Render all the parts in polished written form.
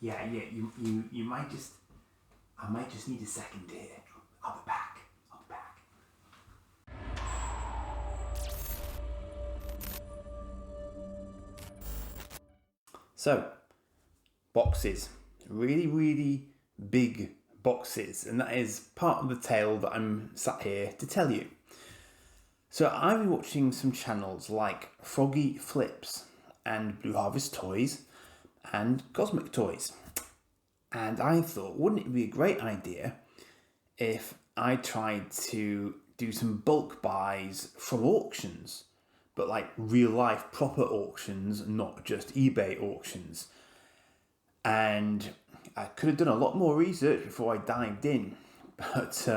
Yeah, you might just. I might just need a second here. I'll be back. So, boxes. Really, really big boxes. And that is part of the tale that I'm sat here to tell you. So, I've been watching some channels like Froggy Flips and Blue Harvest Toys and Cosmic Toys. And I thought, wouldn't it be a great idea if I tried to do some bulk buys from auctions, but like real life proper auctions, not just eBay auctions. And I could have done a lot more research before I dived in, but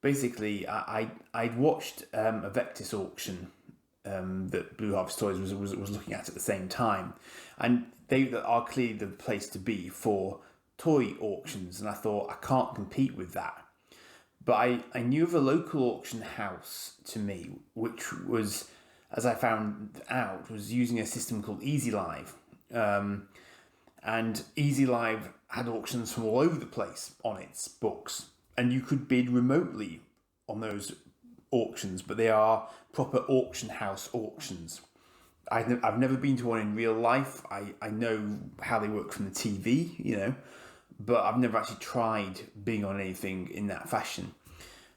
basically I'd watched a Vectis auction that Blue Harvest Toys was looking at the same time, and they are clearly the place to be for toy auctions, and I thought I can't compete with that. But I knew of a local auction house to me, which was, as I found out, was using a system called Easy Live. And Easy Live had auctions from all over the place on its books. And you could bid remotely on those auctions, but they are proper auction house auctions. I've never been to one in real life. I know how they work from the TV, but I've never actually tried being on anything in that fashion.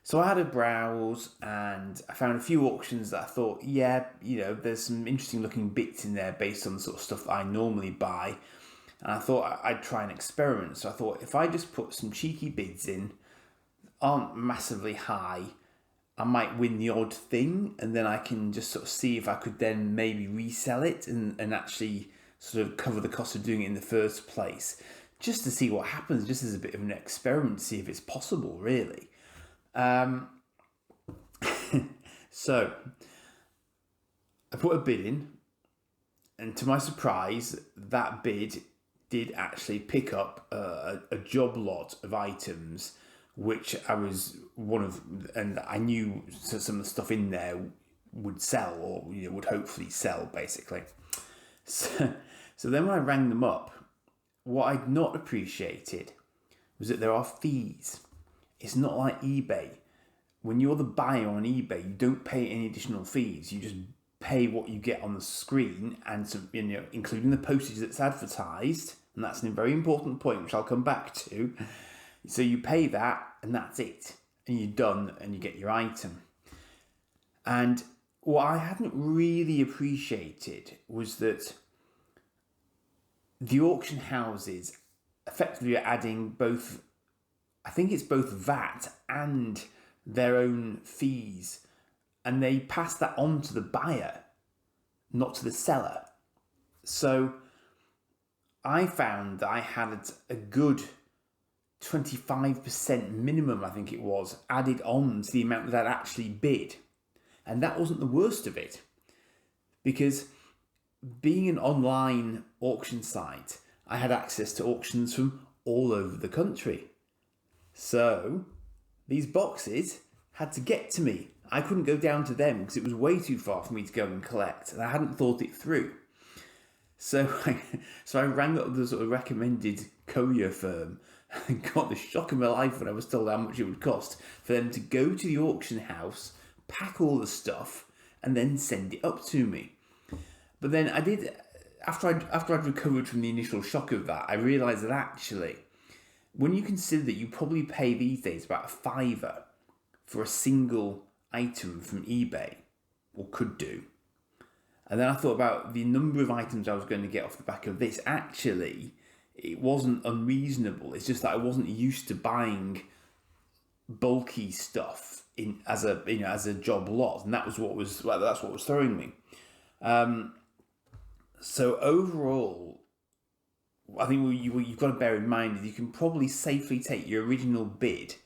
So I had a browse and I found a few auctions that I thought, there's some interesting looking bits in there based on the sort of stuff that I normally buy. And I thought I'd try an experiment. So I thought if I just put some cheeky bids in, aren't massively high, I might win the odd thing, and then I can just sort of see if I could then maybe resell it and actually sort of cover the cost of doing it in the first place, just to see what happens, just as a bit of an experiment to see if it's possible, really. So I put a bid in, and to my surprise, that bid did actually pick up a job lot of items, which I was one of, and I knew some of the stuff in there would sell, or would hopefully sell, basically. So then when I rang them up, what I'd not appreciated was that there are fees. It's not like eBay. When you're the buyer on eBay, you don't pay any additional fees. You just pay what you get on the screen, and some, including the postage that's advertised. And that's a very important point, which I'll come back to. So you pay that, and that's it. And you're done, and you get your item. And what I hadn't really appreciated was that the auction houses effectively are adding both, I think it's both VAT and their own fees, and they pass that on to the buyer, not to the seller. So I found that I had a good 25% minimum, I think it was, added on to the amount that I'd actually bid. And that wasn't the worst of it, because being an online auction site, I had access to auctions from all over the country. So these boxes had to get to me. I couldn't go down to them because it was way too far for me to go and collect, and I hadn't thought it through. So I rang up the sort of recommended courier firm and got the shock of my life when I was told how much it would cost for them to go to the auction house, pack all the stuff, and then send it up to me. But then I did, after I'd recovered from the initial shock of that, I realised that actually, when you consider that you probably pay these days about £5 for a single item from eBay, or could do, and then I thought about the number of items I was going to get off the back of this. Actually, it wasn't unreasonable. It's just that I wasn't used to buying bulky stuff as a job lot, and that's what was throwing me. So overall, I think you've got to bear in mind that you can probably safely take your original bid,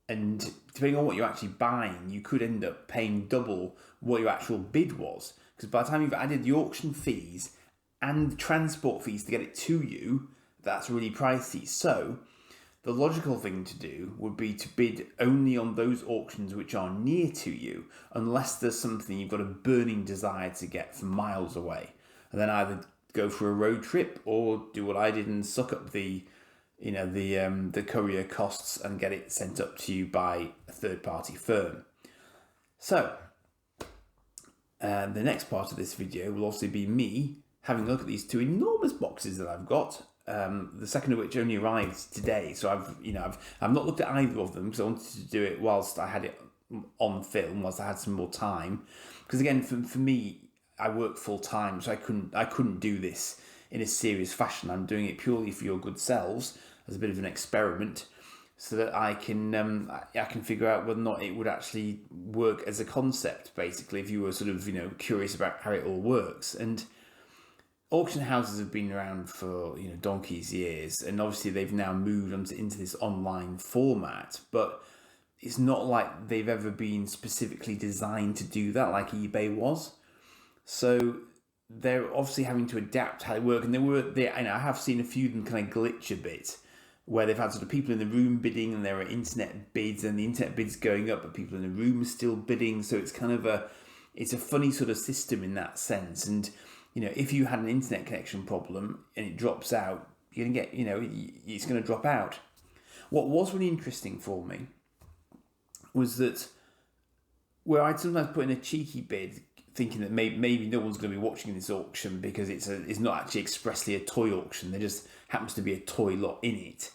and depending on what you're actually buying, you could end up paying double what your actual bid was. Because by the time you've added the auction fees and the transport fees to get it to you, that's really pricey. So the logical thing to do would be to bid only on those auctions which are near to you, unless there's something you've got a burning desire to get from miles away. And then either go for a road trip or do what I did and suck up the courier costs and get it sent up to you by a third-party firm. So, the next part of this video will also be me having a look at these two enormous boxes that I've got. The second of which only arrived today, so I've not looked at either of them because I wanted to do it whilst I had it on film, whilst I had some more time. Because again, for me, I work full time, so I couldn't do this in a serious fashion. I'm doing it purely for your good selves as a bit of an experiment, so that I can figure out whether or not it would actually work as a concept. Basically, if you were sort of curious about how it all works. And auction houses have been around for donkey's years, and obviously they've now moved into this online format. But it's not like they've ever been specifically designed to do that, like eBay was. So they're obviously having to adapt how they work, and I have seen a few of them kind of glitch a bit, where they've had sort of people in the room bidding, and there are internet bids, and the internet bids going up, but people in the room are still bidding. So it's kind of a funny sort of system in that sense. And if you had an internet connection problem and it drops out, you're gonna get it's going to drop out. What was really interesting for me was that where I'd sometimes put in a cheeky bid, thinking that maybe no one's going to be watching this auction because it's not actually expressly a toy auction. There just happens to be a toy lot in it.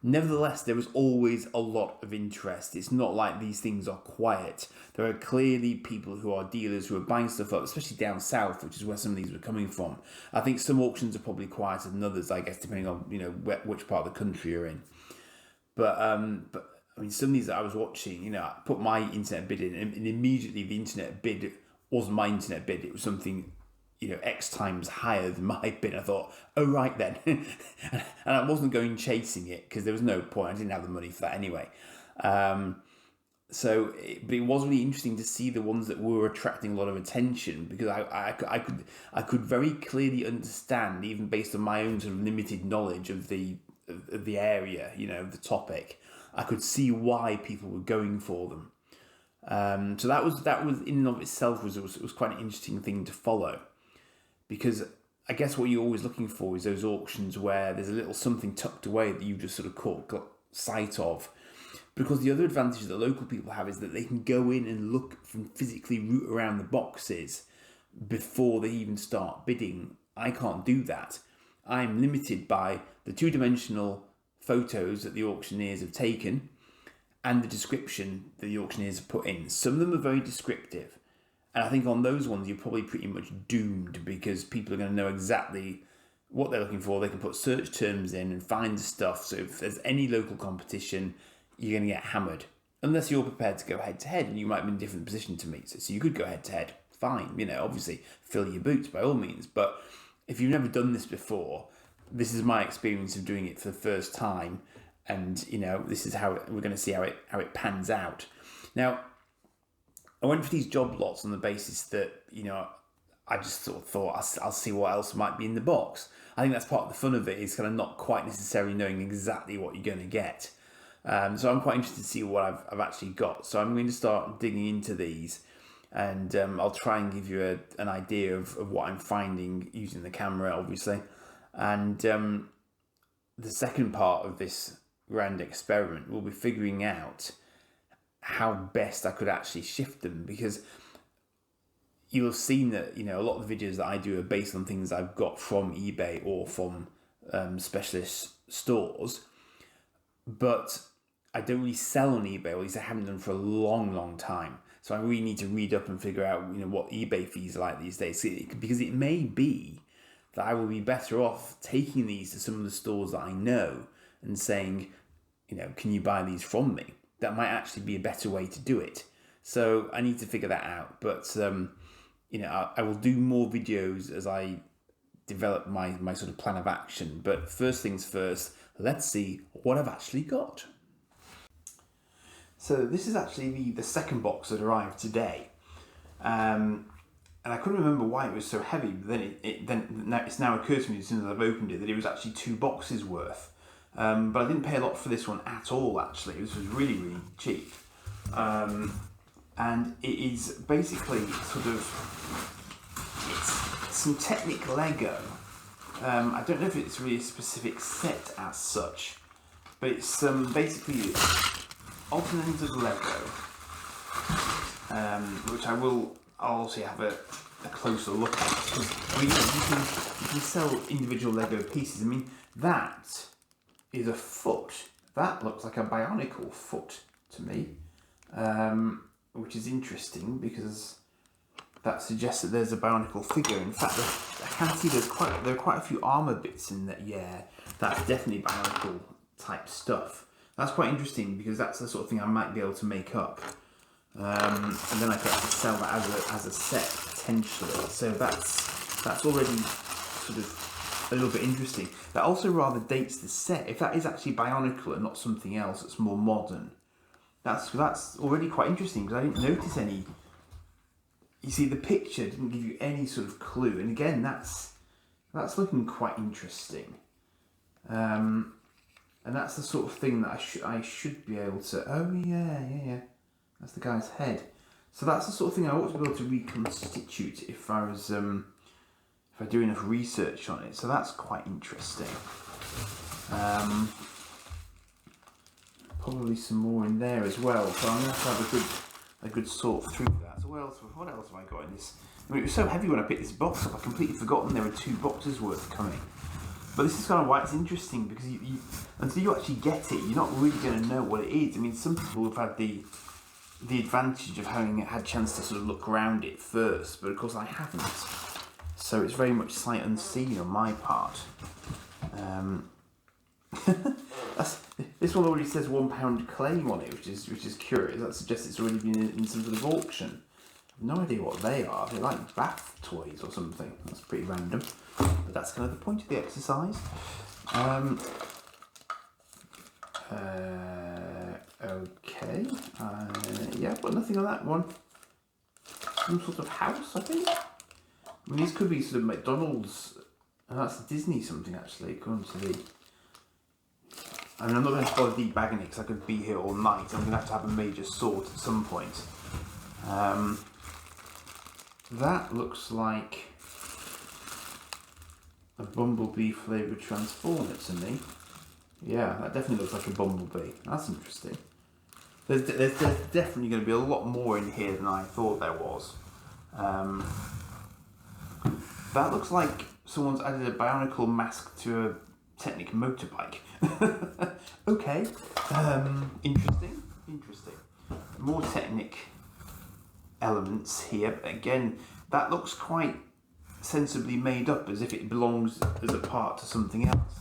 Nevertheless, there was always a lot of interest. It's not like these things are quiet. There are clearly people who are dealers who are buying stuff up, especially down south, which is where some of these were coming from. I think some auctions are probably quieter than others, I guess, depending on which part of the country you're in. But I mean, some of these that I was watching, I put my internet bid in, and immediately the internet bid wasn't my internet bid. It was something X times higher than my bid. I thought, oh right then. And I wasn't going chasing it because there was no point. I didn't have the money for that anyway. But it was really interesting to see the ones that were attracting a lot of attention, because I could very clearly understand, even based on my own sort of limited knowledge of the area, the topic, I could see why people were going for them. So that was in and of itself was quite an interesting thing to follow. Because I guess what you're always looking for is those auctions where there's a little something tucked away that you've just sort of got sight of. Because the other advantage that local people have is that they can go in and look and physically root around the boxes before they even start bidding. I can't do that. I'm limited by the two-dimensional photos that the auctioneers have taken and the description that the auctioneers have put in. Some of them are very descriptive. And I think on those ones, you're probably pretty much doomed, because people are going to know exactly what they're looking for. They can put search terms in and find the stuff. So if there's any local competition, you're going to get hammered. Unless you're prepared to go head-to-head, and you might be in a different position to me. So you could go head-to-head. Fine. Obviously, fill your boots by all means. But if you've never done this before, this is my experience of doing it for the first time. And, this is how we're going to see how it pans out. Now, I went for these job lots on the basis that, I just sort of thought I'll see what else might be in the box. I think that's part of the fun of it, is kind of not quite necessarily knowing exactly what you're going to get. So I'm quite interested to see what I've actually got. So I'm going to start digging into these, and I'll try and give you an idea of what I'm finding using the camera, obviously. And the second part of this grand experiment will be figuring out how best I could actually shift them, because you'll have seen that a lot of the videos that I do are based on things I've got from eBay or from specialist stores, but I don't really sell on eBay, or at least I haven't done for a long time. So I really need to read up and figure out what eBay fees are like these days, because it may be that I will be better off taking these to some of the stores that I know and saying, can you buy these from me? That might actually be a better way to do it. So I need to figure that out. But, I will do more videos as I develop my sort of plan of action. But first things first, let's see what I've actually got. So this is actually the second box that arrived today. And I couldn't remember why it was so heavy. But then it's now occurred to me as soon as I've opened it that it was actually 2 boxes worth. But I didn't pay a lot for this one at all, actually. This was really, really cheap. And it is basically it's some Technic Lego, I don't know if it's really a specific set as such, but it's basically alternate ends of Lego, which I'll also have a closer look at, because you can sell individual Lego pieces. I mean, that is a foot. That looks like a Bionicle foot to me, which is interesting because that suggests that there's a Bionicle figure. In fact, I can see there are quite a few armor bits in that. Yeah, that's definitely Bionicle type stuff. That's quite interesting because that's the sort of thing I might be able to make up, and then I could actually sell that as a set potentially. So that's already sort of a little bit interesting. That also rather dates the set. If that is actually Bionicle and not something else that's more modern, that's already quite interesting because I didn't notice any. You see, the picture didn't give you any sort of clue, and again, that's looking quite interesting. And that's the sort of thing that I should be able to. Oh yeah. That's the guy's head. So that's the sort of thing I ought to be able to reconstitute if I do enough research on it. So that's quite interesting. Probably some more in there as well. So I'm going to have a good sort through that. So what else have I got in this? I mean, it was so heavy when I picked this box up. I completely forgotten there were 2 boxes worth coming. But this is kind of why it's interesting, because you until you actually get it, you're not really going to know what it is. I mean, some people have had the advantage of having had a chance to sort of look around it first, but of course I haven't. So it's very much sight unseen on my part. This one already says £1 claim on it, which is curious. That suggests it's already been in some sort of auction. I've no idea what they are. They're like bath toys or something. That's pretty random. But that's kind of the point of the exercise. Okay. Yeah, but nothing on that one. Some sort of house, I think. I mean, these could be sort of McDonald's. And that's Disney something, actually, according to the... I mean, I'm not going to bother debagging it because I could be here all night. I'm going to have a major sort at some point. That looks like a Bumblebee flavoured Transformer to me. Yeah, that definitely looks like a Bumblebee. That's interesting. There's definitely going to be a lot more in here than I thought there was. That looks like someone's added a Bionicle mask to a Technic motorbike. Okay. Interesting. More Technic elements here. But again, that looks quite sensibly made up, as if it belongs as a part to something else.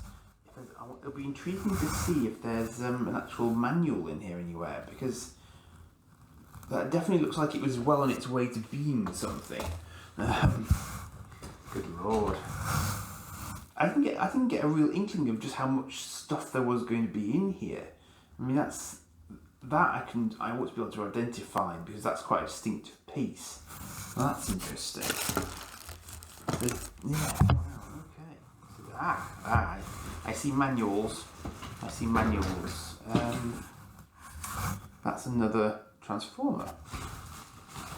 It'll be intriguing to see if there's an actual manual in here anywhere, because that definitely looks like it was well on its way to being something. Good lord. I didn't get a real inkling of just how much stuff there was going to be in here. I mean, I ought to be able to identify, because that's quite a distinctive piece. Well, that's interesting. Yeah, okay. So I see manuals. That's another Transformer.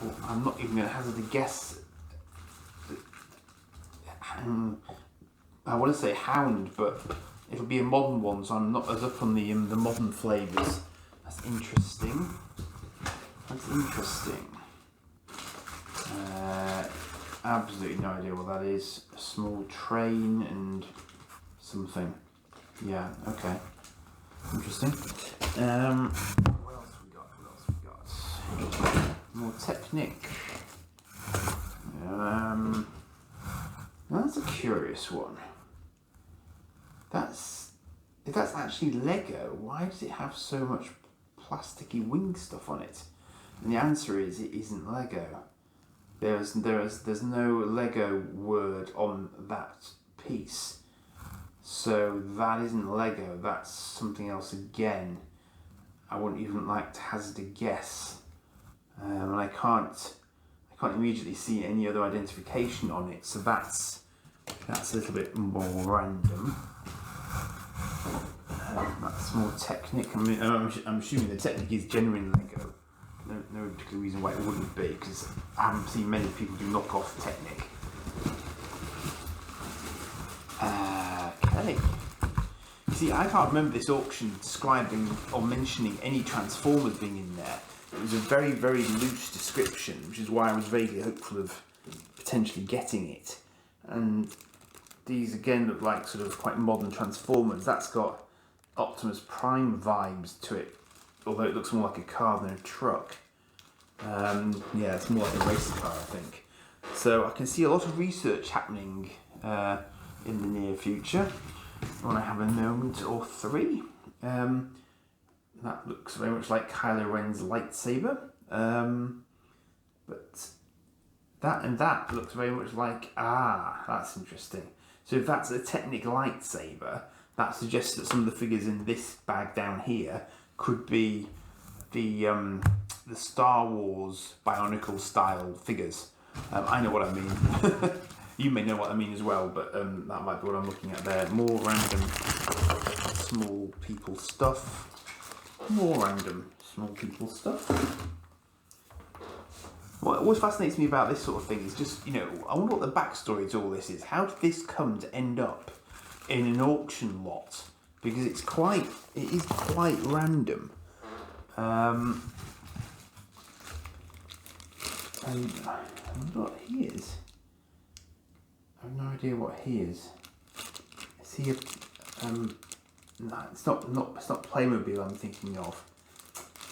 Well, I'm not even going to hazard a guess. I want to say Hound, but it'll be a modern one, so I'm not as up on the modern flavours. That's interesting. Absolutely no idea what that is. A small train and something. Yeah, okay. Interesting. What else we got? More Technic. That's a curious one. If that's actually Lego, why does it have so much plasticky wing stuff on it? And the answer is it isn't Lego. There's no Lego word on that piece. So that isn't Lego, that's something else again. I wouldn't even like to hazard a guess. And I can't immediately see any other identification on it, so that's a little bit more random. That's more Technic. I mean, I'm assuming the Technic is genuine Lego. No particular reason why it wouldn't be, because I haven't seen many people do knockoff Technic. Okay. You see, I can't remember this auction describing or mentioning any Transformers being in there. It was a very, very loose description, which is why I was vaguely hopeful of potentially getting it. And these again look like sort of quite modern Transformers. That's got Optimus Prime vibes to it, although it looks more like a car than a truck. Yeah, it's more like a race car, I think. So I can see a lot of research happening in the near future. When I have a moment or three. That looks very much like Kylo Ren's lightsaber. But that and that looks very much like, that's interesting. So if that's a Technic lightsaber, that suggests that some of the figures in this bag down here could be the Star Wars Bionicle style figures. I know what I mean. You may know what I mean as well, but that might be what I'm looking at there. More random small people stuff. More random small people stuff. What always fascinates me about this sort of thing is just, I wonder what the backstory to all this is. How did this come to end up in an auction lot? Because it is quite random. And I wonder what he is. I have no idea what he is. Is he a no, it's not Playmobil I'm thinking of.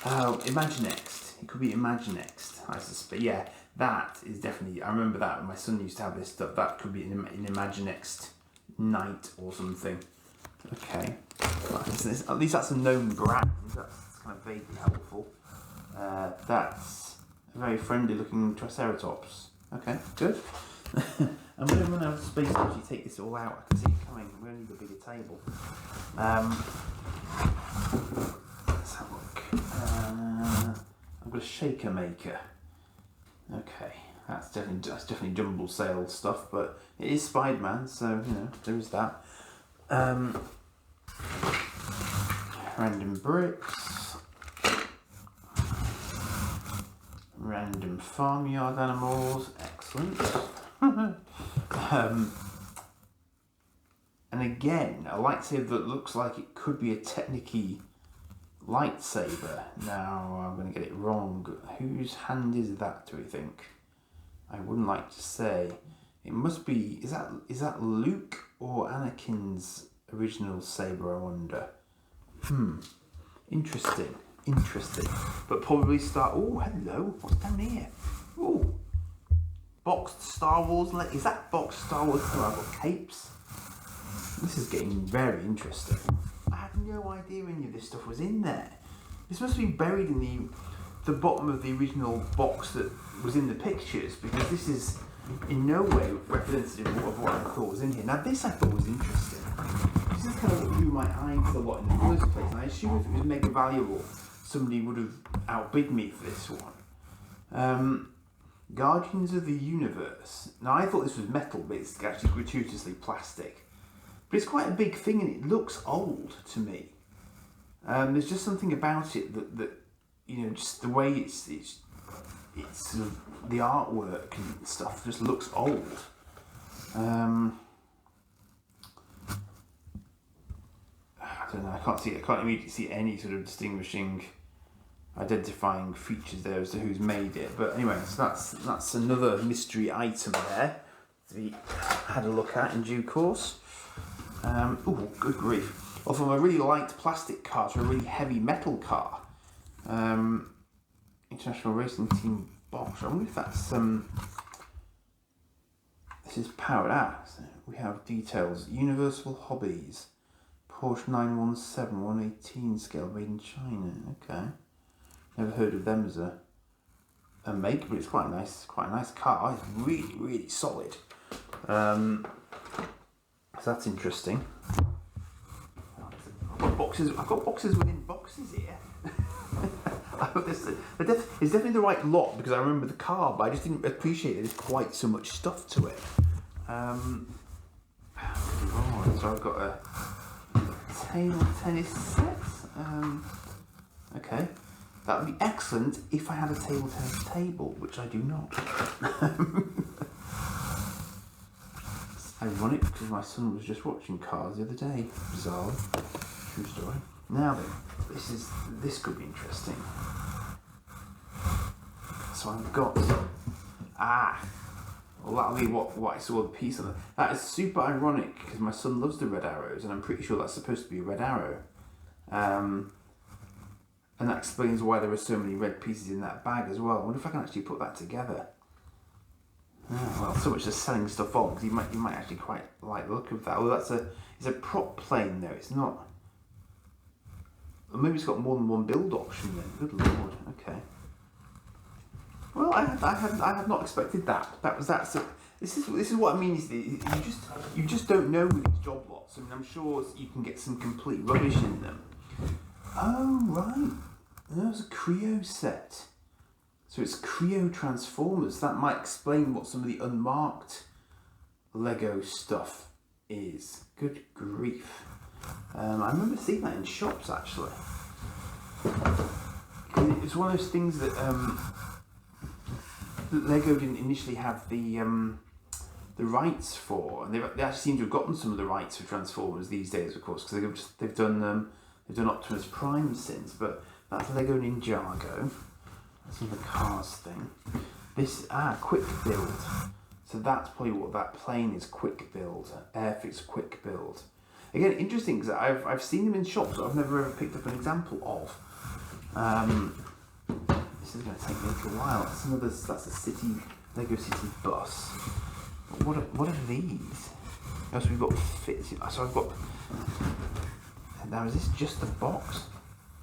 Oh, Imaginext. It could be Imaginext, I suspect. Yeah, that is definitely, I remember that when my son used to have this stuff. That could be an Imaginext Knight or something. Okay. At least that's a known brand. That's kind of vaguely helpful. That's a very friendly looking Triceratops. Okay, good. I'm going to run out of space to actually take this all out. I can see it coming. We're going to need a bigger table. Let's have a look. I've got a shaker maker. Okay, that's definitely jumble sale stuff, but it is Spider-Man, so there is that. Random bricks. Random farmyard animals. Excellent. And again, a lightsaber that looks like it could be a Technic-y lightsaber. Now, I'm going to get it wrong. Whose hand is that, do we think? I wouldn't like to say. It must be, is that Luke or Anakin's original saber, I wonder? Interesting. But probably oh, hello, what's down here? Oh, boxed Star Wars, is that boxed Star Wars? Oh, I've got capes. This is getting very interesting. I had no idea any of this stuff was in there. This must be buried in the bottom of the original box that was in the pictures, because this is in no way representative of what I thought was in here. Now this I thought was interesting. This is kind of what drew my eye to the lot in the first place, and I assume if it was mega valuable, somebody would have outbid me for this one. Guardians of the Universe. Now I thought this was metal, but it's actually gratuitously plastic. But it's quite a big thing and it looks old to me. There's just something about it that just the way it's sort of, the artwork and stuff just looks old. I don't know. I can't immediately see any sort of distinguishing, identifying features there as to who's made it. But anyway, so that's another mystery item there to be had a look at in due course. Oh, good grief. Well, from a really light plastic car to a really heavy metal car. International Racing Team Bosch. I wonder if that's this is powered out. So we have details. Universal Hobbies. Porsche 917 118 scale made in China. Okay. Never heard of them as a make, but it's quite a nice car. It's really, really solid. So that's interesting. I've got boxes within boxes here. It's definitely the right lot, because I remember the car, but I just didn't appreciate there's quite so much stuff to it. So I've got a table tennis set. Okay. That would be excellent if I had a table tennis table, which I do not. Ironic, because my son was just watching Cars the other day. Bizarre. True story. Now then, this could be interesting. So I've got well, that'll be what I saw the piece of. That is super ironic because my son loves the red arrows, and I'm pretty sure that's supposed to be a red arrow. And that explains why there are so many red pieces in that bag as well. I wonder if I can actually put that together. Well, so much as selling stuff on, because you might actually quite like the look of that. Well, it's a prop plane though. It's not. Or maybe it's got more than one build option then. Good lord. Okay. Well, I had not expected that. This is what I mean. Is you just don't know with these job lots. I mean, I'm sure you can get some complete rubbish in them. Oh right, there's a Creo set. So it's Creo Transformers. That might explain what some of the unmarked Lego stuff is. Good grief. I remember seeing that in shops actually. It's one of those things that Lego didn't initially have the rights for, and they actually seem to have gotten some of the rights for Transformers these days, of course, because they've done Optimus Prime since. But that's Lego Ninjago. That's another Cars thing. This quick build. So that's probably what that plane is. Quick build. Airfix quick build. Again, interesting because I've seen them in shops, but I've never ever picked up an example of. This is going to take me a little while. That's a Lego City bus. But what are these? Oh, so we've got fits. So I've got. Now is this just a box?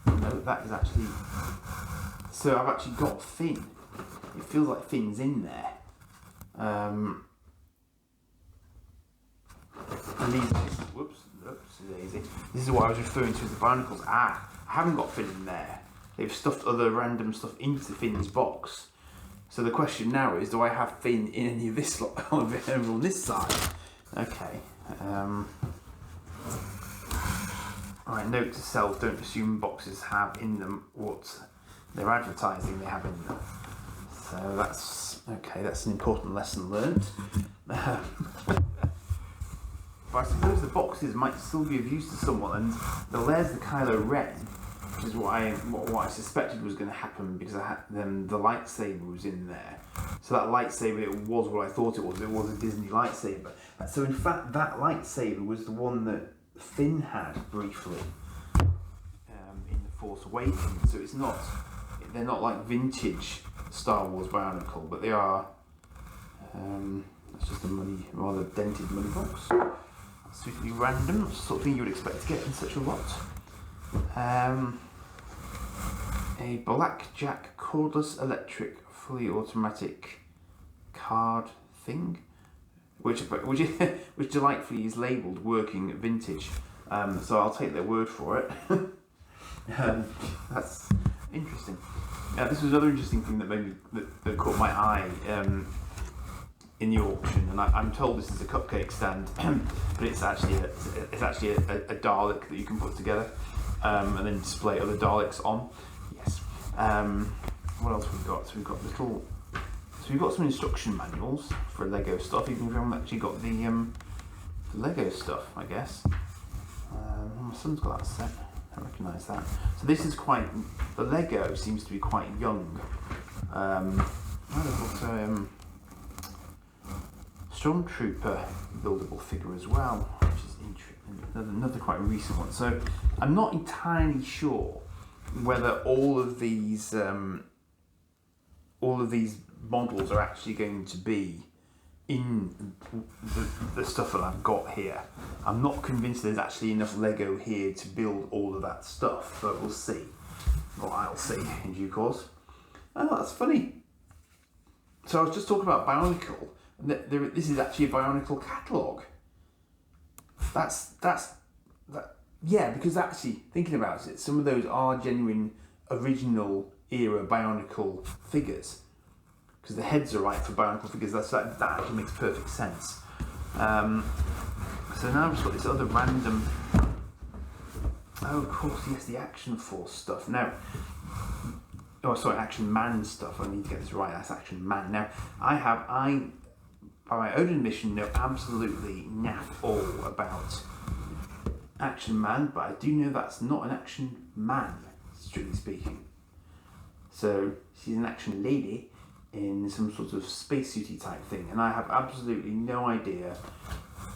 No, that is actually. So I've actually got Finn. It feels like Finn's in there. And these. Whoops, daisy. This is what I was referring to as the barnacles. I haven't got Finn in there. They've stuffed other random stuff into Finn's box. So the question now is, do I have Finn in any of this lot over on this side? Okay. Right, note to self, don't assume boxes have in them what they're advertising they have in them. So that's, okay, that's an important lesson learned. But I suppose the boxes might still be of use to someone, and there's the Kylo Ren, which is what I suspected was going to happen because the lightsaber was in there. So that lightsaber, it was what I thought it was. It was a Disney lightsaber. So in fact, that lightsaber was the one that Finn had briefly in The Force Awakens. So they're not like vintage Star Wars Bionicle, but they are. That's just a rather dented money box. That's suitably random. That's the sort of thing you would expect to get in such a lot. A Blackjack cordless electric fully automatic card thing, which delightfully is labelled working vintage. So I'll take their word for it. That's interesting. This was another interesting thing that caught my eye in the auction, and I'm told this is a cupcake stand, but it's actually a Dalek that you can put together and then display other Daleks on. Yes. What else we've got? So we've got some instruction manuals for Lego stuff. Even if we haven't actually got the Lego stuff, I guess. My son's got that set. I recognise that. So this is the Lego seems to be quite young. Stormtrooper buildable figure as well, which is another quite recent one. So I'm not entirely sure whether all of these models are actually going to be in the stuff that I've got here. I'm not convinced there's actually enough Lego here to build all of that stuff, but we'll see. Well, I'll see in due course. Oh, that's funny. So I was just talking about Bionicle. This is actually a Bionicle catalogue. Yeah, because actually, thinking about it, some of those are genuine, original era Bionicle figures. Because the heads are right for Bionicle figures, that actually makes perfect sense. So now I've just got this other random... Oh, of course, yes, the Action Force stuff. Now... Oh, sorry, Action Man stuff. I need to get this right. That's Action Man. Now, I by my own admission, know absolutely naff all about Action Man, but I do know that's not an action man, strictly speaking. So she's an action lady in some sort of spacesuity type thing, and I have absolutely no idea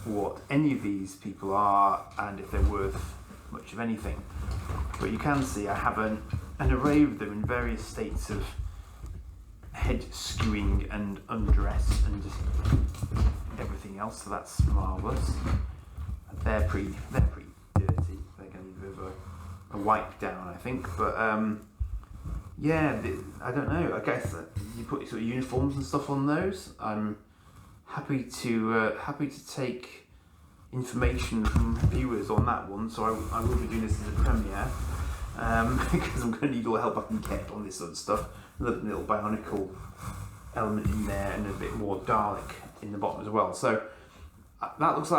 what any of these people are and if they're worth much of anything. But you can see I have an array of them in various states of head skewing and undress and everything else, so that's marvellous. They're pretty dirty. They're going to need a bit of a wipe down, I think. But yeah, I don't know. I guess you put sort of uniforms and stuff on those. I'm happy to take information from viewers on that one. So I will be doing this as a premiere because I'm going to need all the help I can get on this sort of stuff. A little bionicle element in there and a bit more Dalek in the bottom as well. So that looks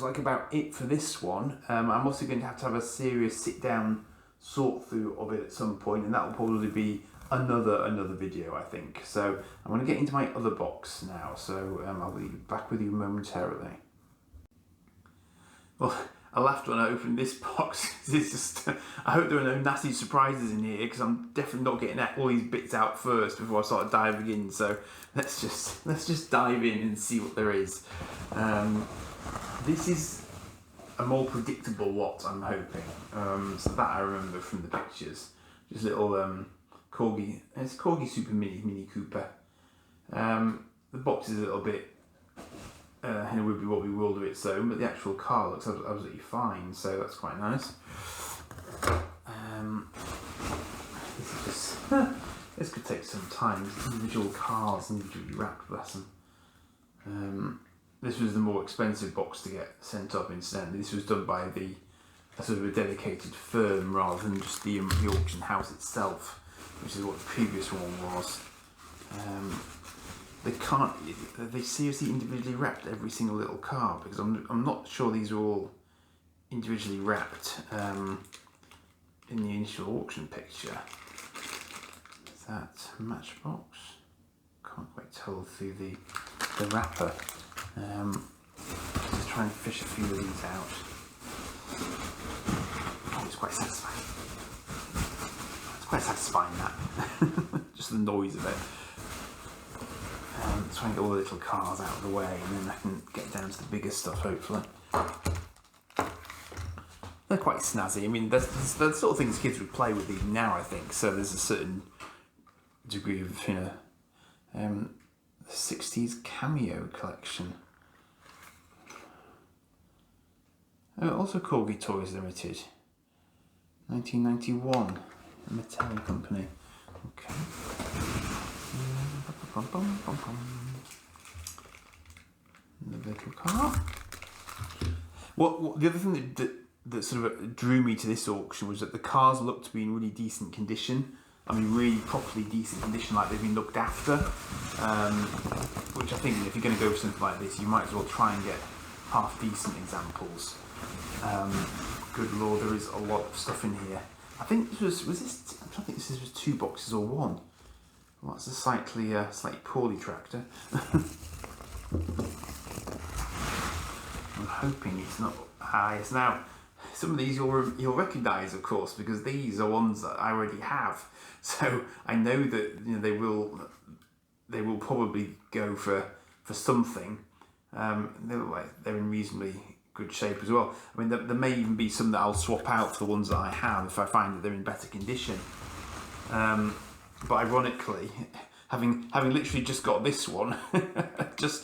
like about it for this one. I'm also going to have a serious sit down sort through of it at some point, and that will probably be another video, I think. So I'm going to get into my other box now, so I'll be back with you momentarily. Well, I laughed when I opened this box. It's just, I hope there are no nasty surprises in here, because I'm definitely not getting all these bits out first before I start diving in. So let's just dive in and see what there is. This is a more predictable lot, I'm hoping. So that I remember from the pictures. Just little Corgi. It's Corgi Super Mini Cooper. The box is a little bit in a Wibbly Wobbly world of its own, but the actual car looks absolutely fine, so that's quite nice. This is just this could take some time. Individual cars, individually wrapped, bless them. This was the more expensive box to get sent up, incidentally. This was done by a sort of a dedicated firm rather than just the auction house itself, which is what the previous one was. They seriously individually wrapped every single little car, because I'm not sure these are all individually wrapped in the initial auction picture. Is that Matchbox? Can't quite tell through the wrapper. Just try and fish a few of these out. Oh, it's quite satisfying. It's quite satisfying, that. Just the noise of it. Try and get all the little cars out of the way, and then I can get down to the bigger stuff, hopefully. They're quite snazzy. I mean, there's the sort of things kids would play with even now, I think. So there's a certain degree of, the 60s cameo collection. Also Corgi Toys Limited, 1991, a Mattel company. Okay. The little car. What the other thing that sort of drew me to this auction was that the cars looked to be in really decent condition. I mean, really properly decent condition, like they've been looked after. Which I think, if you're going to go for something like this, you might as well try and get half decent examples. Good lord, there is a lot of stuff in here. I think this was this. I'm trying to think if this was 2 boxes or 1. Well, that's a slightly poorly tractor. I'm hoping it's not. Yes. Now, some of these you'll recognise, of course, because these are ones that I already have. So I know that they will probably go for something. They look like they're in reasonably good shape as well. I mean, there may even be some that I'll swap out for the ones that I have if I find that they're in better condition. But ironically, having literally just got this one, just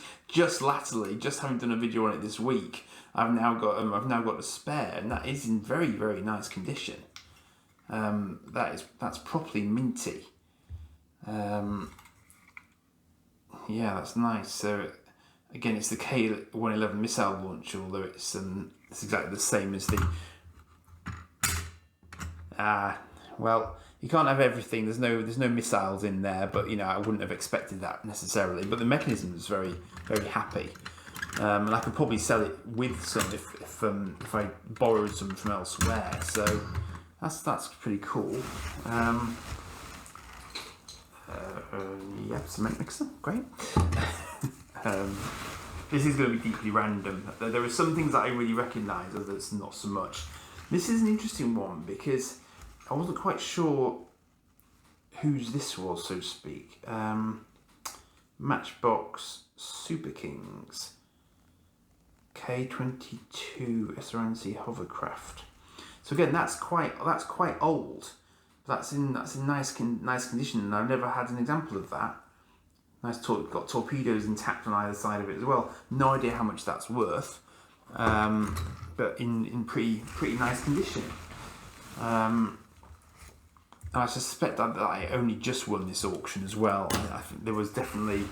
latterly, just having done a video on it this week, I've now got a spare, and that is in very, very nice condition. That's properly minty. Yeah, that's nice. So again, it's the K111 missile launcher, although it's exactly the same as the. Well, you can't have everything. There's no missiles in there, but I wouldn't have expected that necessarily. But the mechanism is very, very happy, and I could probably sell it with some if I borrowed some from elsewhere. So that's pretty cool. Yep, cement mixer, great. This is going to be deeply random. There are some things that I really recognise, others not so much. This is an interesting one because I wasn't quite sure whose this was, so to speak. Matchbox Super Kings K22 SRNC hovercraft. So again, that's quite old. That's in nice condition, and I've never had an example of that. Got torpedoes intact on either side of it as well. No idea how much that's worth, but in pretty nice condition. And I suspect that I only just won this auction as well. I think there was definitely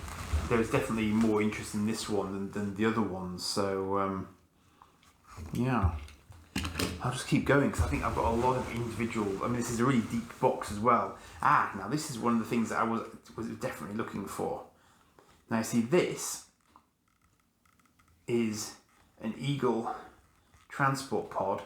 more interest in this one than the other ones. So yeah, I'll just keep going because I think I've got a lot of individual. I mean, this is a really deep box as well. Now this is one of the things that I was definitely looking for. Now see, this is an Eagle transport pod.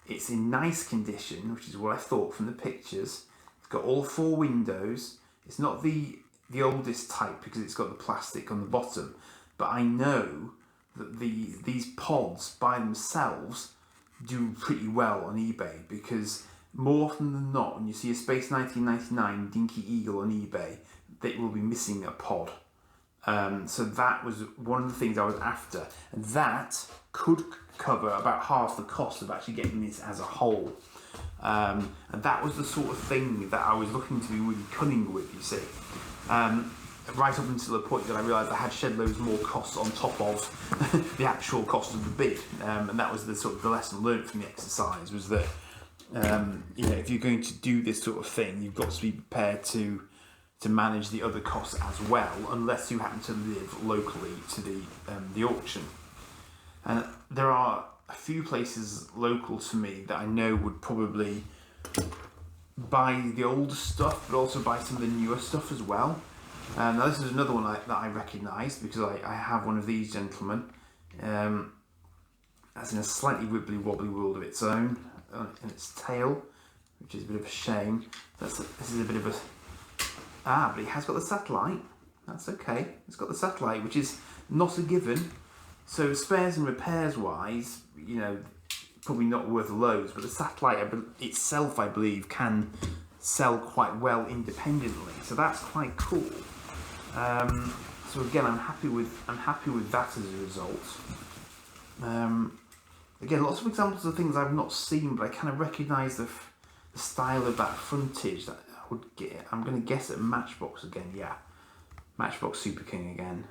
It's in nice condition, which is what I thought from the pictures. It's got all 4 windows. It's not the oldest type because it's got the plastic on the bottom, but I know that these pods by themselves do pretty well on eBay, because more often than not, when you see a Space 1999 Dinky Eagle on eBay, they will be missing a pod. So that was one of the things I was after, and that could cover about half the cost of actually getting this as a whole. And that was the sort of thing that I was looking to be really cunning with, you see. Right up until the point that I realised I had shed loads more costs on top of the actual cost of the bid. And that was the sort of the lesson learned from the exercise, was that if you're going to do this sort of thing, you've got to be prepared to manage the other costs as well, unless you happen to live locally to the auction. And there are a few places local to me that I know would probably buy the older stuff, but also buy some of the newer stuff as well. Now this is another one that I recognised because I have one of these gentlemen. That's in a slightly wibbly wobbly world of its own, in its tail, which is a bit of a shame. This is a bit of a... but it has got the satellite. That's okay. It's got the satellite, which is not a given. So spares and repairs wise, probably not worth loads, but the satellite itself, I believe, can sell quite well independently. So that's quite cool. So again, I'm happy with that as a result. Again, lots of examples of things I've not seen, but I kind of recognise the style of that frontage that I would get. I'm going to guess at Matchbox again. Yeah, Matchbox Super King again.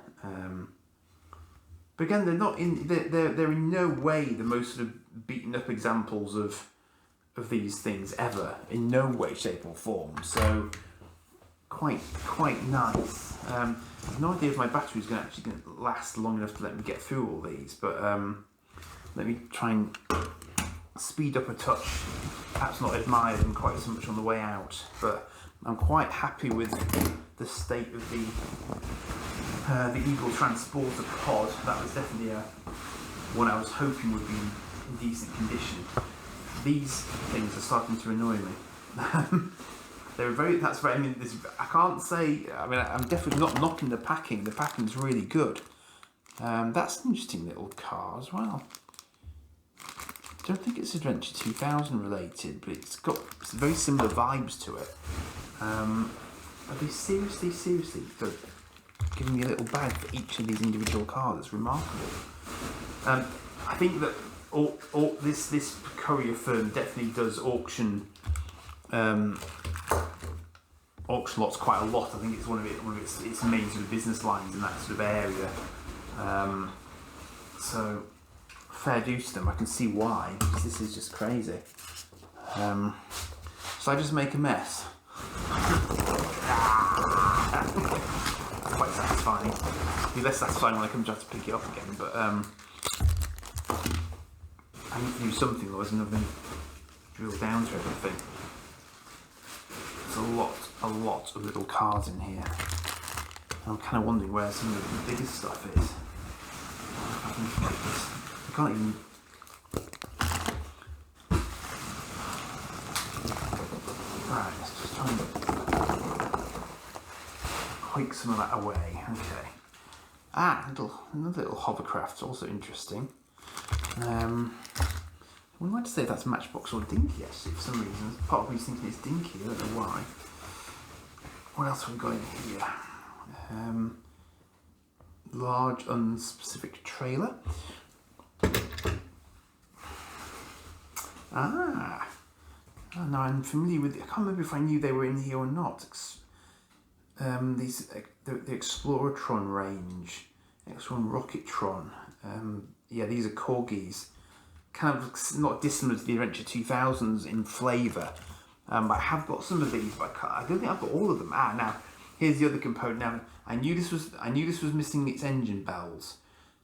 But again, they're in no way the most sort of beaten up examples of these things ever, in no way, shape or form. So quite nice. I have no idea if my battery is going to last long enough to let me get through all these, but let me try and speed up a touch. Perhaps not admire them quite so much on the way out, but I'm quite happy with the state of the Eagle Transporter pod. That was definitely one I was hoping would be in decent condition. These things are starting to annoy me. I mean, I can't say. I mean, I'm definitely not knocking the packing. The packing's really good. That's an interesting little car as well. I don't think it's Adventure 2000 related, but it's got very similar vibes to it. Are they seriously giving me a little bag for each of these individual cars? It's remarkable. I think that this courier firm definitely does auction lots quite a lot. I think it's one of its main sort of business lines in that sort of area. So fair due to them. I can see why, because this is just crazy. So I just make a mess. That's quite satisfying. It'll be less satisfying when I come to have to pick it up again, but I need to do something, otherwise I'm not going to drill down to everything. There's a lot of little cars in here. I'm kind of wondering where some of the biggest stuff is. I can't even... Right, let's just try and quake some of that away. Okay. Another little hovercraft, also interesting. I would like to say that's Matchbox or Dinky, actually, for some reason. Part of me is thinking it's Dinky, I don't know why. What else have we got in here? Large unspecific trailer. Now I'm familiar with. I can't remember if I knew they were in here or not. The Exploratron range, X1 Rocketron. These are corgis, kind of not dissimilar to the Adventure 2000s in flavour. I have got some of these, but I don't think I've got all of them. Now here's the other component. Now I knew this was missing its engine bells,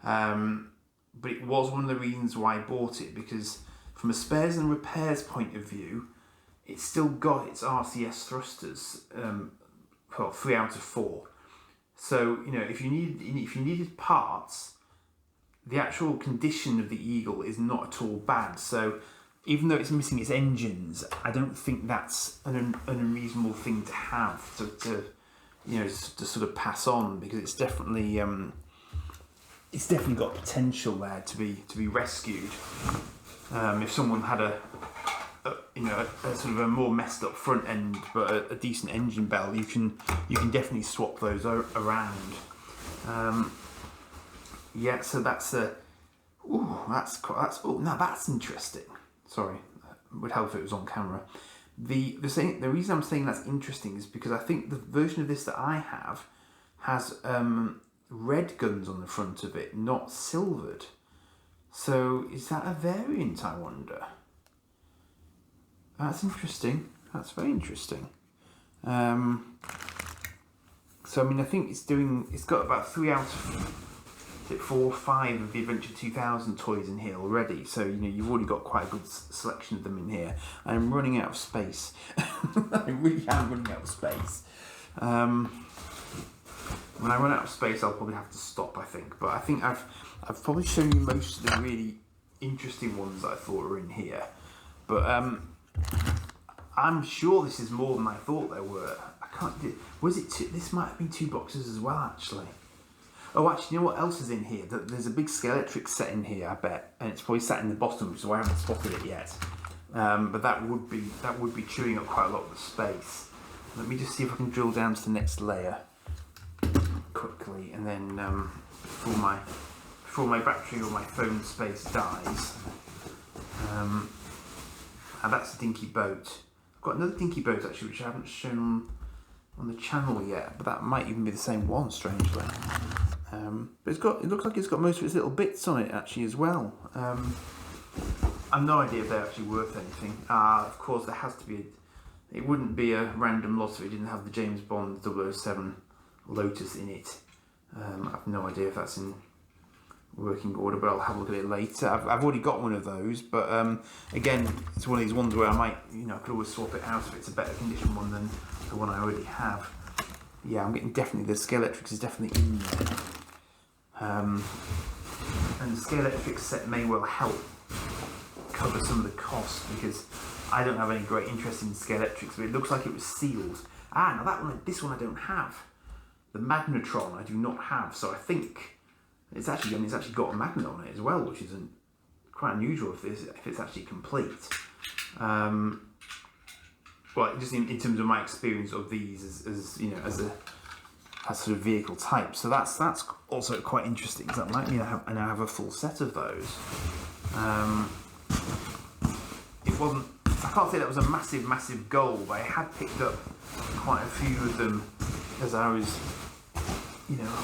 but it was one of the reasons why I bought it, because from a spares and repairs point of view, it's still got its RCS thrusters. 3 out of 4. So if you needed parts, the actual condition of the Eagle is not at all bad. So even though it's missing its engines, I don't think that's an unreasonable thing to have to sort of pass on, because it's definitely got potential there to be rescued. If someone had a sort of a more messed up front end but a decent engine bell, you can definitely swap those around. So that's interesting. Sorry, it would help if it was on camera. The reason I'm saying that's interesting is because I think the version of this that I have has red guns on the front of it, not silvered. So is that a variant, I wonder? That's interesting. That's very interesting. I think it's got about 3 out of 4 or 5 of the Adventure 2000 toys in here already. So you've already got quite a good selection of them in here. I'm running out of space. I really am running out of space. When I run out of space, I'll probably have to stop, I think. But I think I've probably shown you most of the really interesting ones that I thought were in here. But I'm sure this is more than I thought there were. Was it 2? This might have been 2 boxes as well, actually. Oh, actually, you know what else is in here? There's a big Scalextric set in here, I bet, and it's probably sat in the bottom, which is why I haven't spotted it yet. But that would be chewing up quite a lot of the space. Let me just see if I can drill down to the next layer quickly, and then before my battery or my phone space dies. And that's a Dinky boat. I've got another Dinky boat actually, which I haven't shown on the channel yet, but that might even be the same one, strangely. But it looks like it's got most of its little bits on it actually as well. I've no idea if they're actually worth anything. Of course, there has to be. It wouldn't be a random lot if it didn't have the James Bond 007 Lotus in it. I've no idea if that's in working order, but I'll have a look at it later. I've already got one of those, but again, it's one of these ones where I might, I could always swap it out if it's a better condition one than the one I already have. Yeah, I'm getting definitely, the Scalextric is definitely in there. And the Scalextric set may well help cover some of the cost, because I don't have any great interest in Scalextrics, but it looks like it was sealed. Now this one I don't have. The Magnetron I do not have, so I think it's actually got a magnet on it as well, which isn't quite unusual if it's actually complete. Well, just in terms of my experience of these as sort of vehicle type, so that's also quite interesting. So that might mean I now have a full set of those. It wasn't. I can't say that was a massive goal, but I had picked up quite a few of them as I was,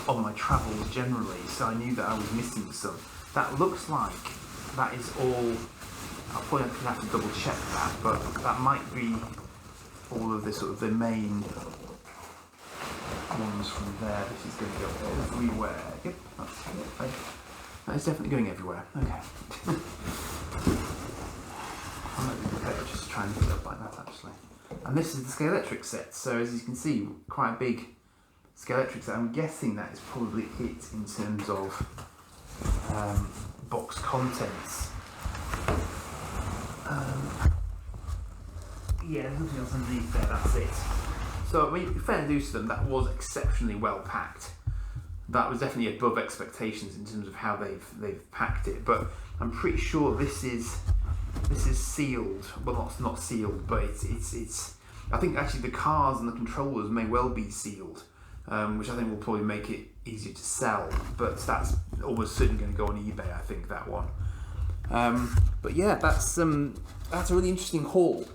on my travels generally. So I knew that I was missing some. That looks like that is all. I'll probably have to double check that, but that might be all of the sort of the main ones from there. This is going to go everywhere. Yep, that's it. That is definitely going everywhere. Okay. I might be better just try and put it up like that actually. And this is the Scalextric set. So as you can see, quite a big Scalextric set. I'm guessing that is probably it in terms of box contents. Yeah, there's nothing else underneath there, that's it. So, fair dues to them, that was exceptionally well packed. that was definitely above expectations in terms of how they've packed it. But I'm pretty sure this is sealed. Well, not sealed, but it's. I think actually the cars and the controllers may well be sealed, which I think will probably make it easier to sell. But that's almost certainly going to go on eBay. I think that one. But yeah, that's a really interesting haul,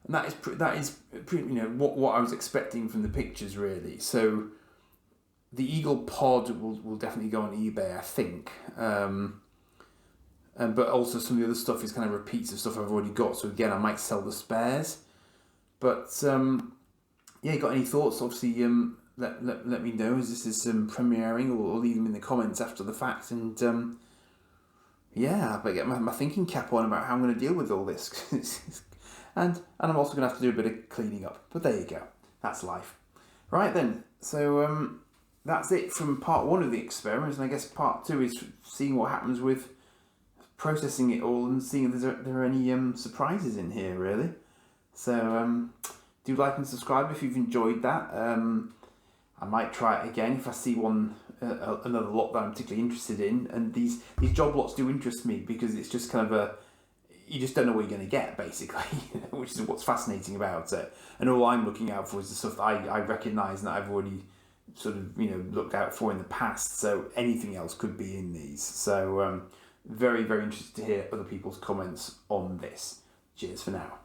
and that is pretty, what I was expecting from the pictures really. So the Eagle Pod will definitely go on eBay, I think. But also some of the other stuff is kind of repeats of stuff I've already got. So again, I might sell the spares. But yeah, got any thoughts? Obviously, let me know as this is premiering, or leave them in the comments after the fact. And yeah, I better get my thinking cap on about how I'm going to deal with all this. and I'm also going to have to do a bit of cleaning up. But there you go. That's life. Right then. So that's it from part 1 of the experiment. And I guess part 2 is seeing what happens with processing it all and seeing if there are any surprises in here, really. So do like and subscribe if you've enjoyed that. I might try it again if I see another lot that I'm particularly interested in. And these job lots do interest me because it's just kind of you just don't know what you're going to get, basically, which is what's fascinating about it. And all I'm looking out for is the stuff that I recognise and that I've already sort of looked out for in the past. So anything else could be in these. So very, very interested to hear other people's comments on this. Cheers for now.